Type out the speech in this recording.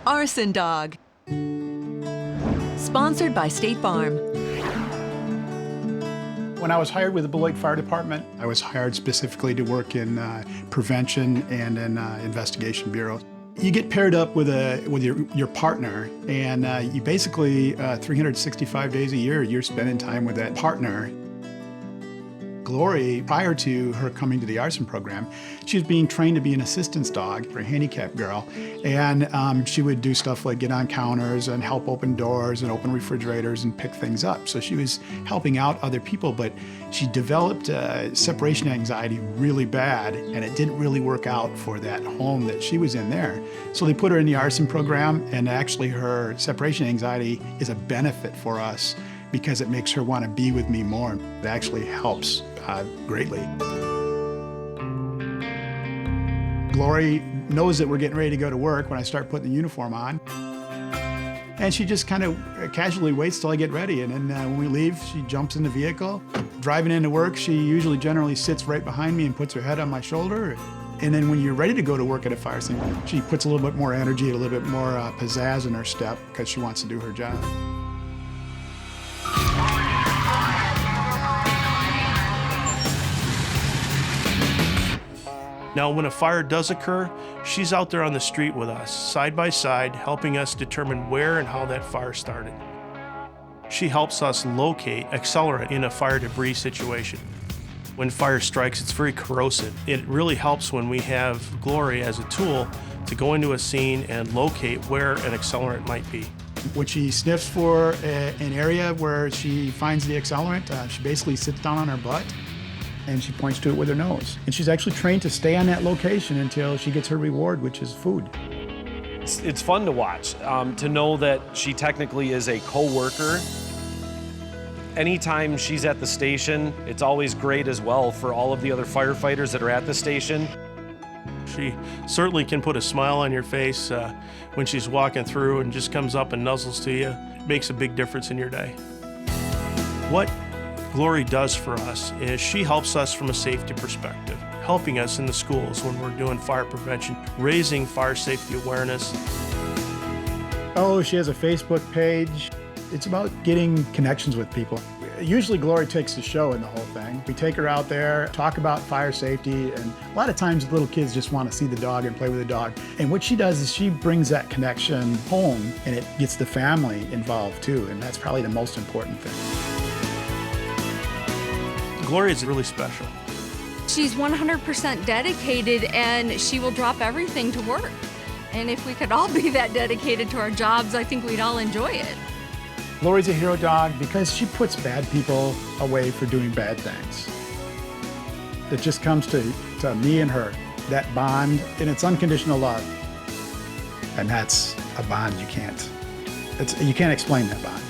Arson Dog. Sponsored by State Farm. When I was hired with the Beloit Fire Department, I was hired specifically to work in prevention and in investigation bureau. You get paired up with your partner, and you basically 365 days a year, you're spending time with that partner. Glory, prior to her coming to the Arson program, she was being trained to be an assistance dog for a handicapped girl. And she would do stuff like get on counters and help open doors and open refrigerators and pick things up. So she was helping out other people, but she developed separation anxiety really bad, and it didn't really work out for that home that she was in there. So they put her in the Arson program, and actually her separation anxiety is a benefit for us because it makes her want to be with me more. It actually helps greatly. Glory knows that we're getting ready to go to work when I start putting the uniform on. And she just kind of casually waits till I get ready. And then when we leave, she jumps in the vehicle. Driving into work, she generally sits right behind me and puts her head on my shoulder. And then when you're ready to go to work at a fire scene, she puts a little bit more energy, a little bit more pizzazz in her step because she wants to do her job. Now, when a fire does occur, she's out there on the street with us, side by side, helping us determine where and how that fire started. She helps us locate accelerant in a fire debris situation. When fire strikes, it's very corrosive. It really helps when we have Glory as a tool to go into a scene and locate where an accelerant might be. When she sniffs for an area where she finds the accelerant, she basically sits down on her butt and she points to it with her nose. And she's actually trained to stay on that location until she gets her reward, which is food. It's fun to watch, to know that she technically is a co-worker. Anytime she's at the station, it's always great as well for all of the other firefighters that are at the station. She certainly can put a smile on your face when she's walking through and just comes up and nuzzles to you. It makes a big difference in your day. What Glory does for us is she helps us from a safety perspective, helping us in the schools when we're doing fire prevention, raising fire safety awareness. Oh, she has a Facebook page. It's about getting connections with people. Usually Glory takes the show in the whole thing. We take her out there, talk about fire safety, and a lot of times little kids just want to see the dog and play with the dog. And what she does is she brings that connection home, and it gets the family involved too, and that's probably the most important thing. Glory is really special. She's 100% dedicated, and she will drop everything to work. And if we could all be that dedicated to our jobs, I think we'd all enjoy it. Glory's a hero dog because she puts bad people away for doing bad things. It just comes to me and her, that bond, and it's unconditional love. And that's a bond you can't explain that bond.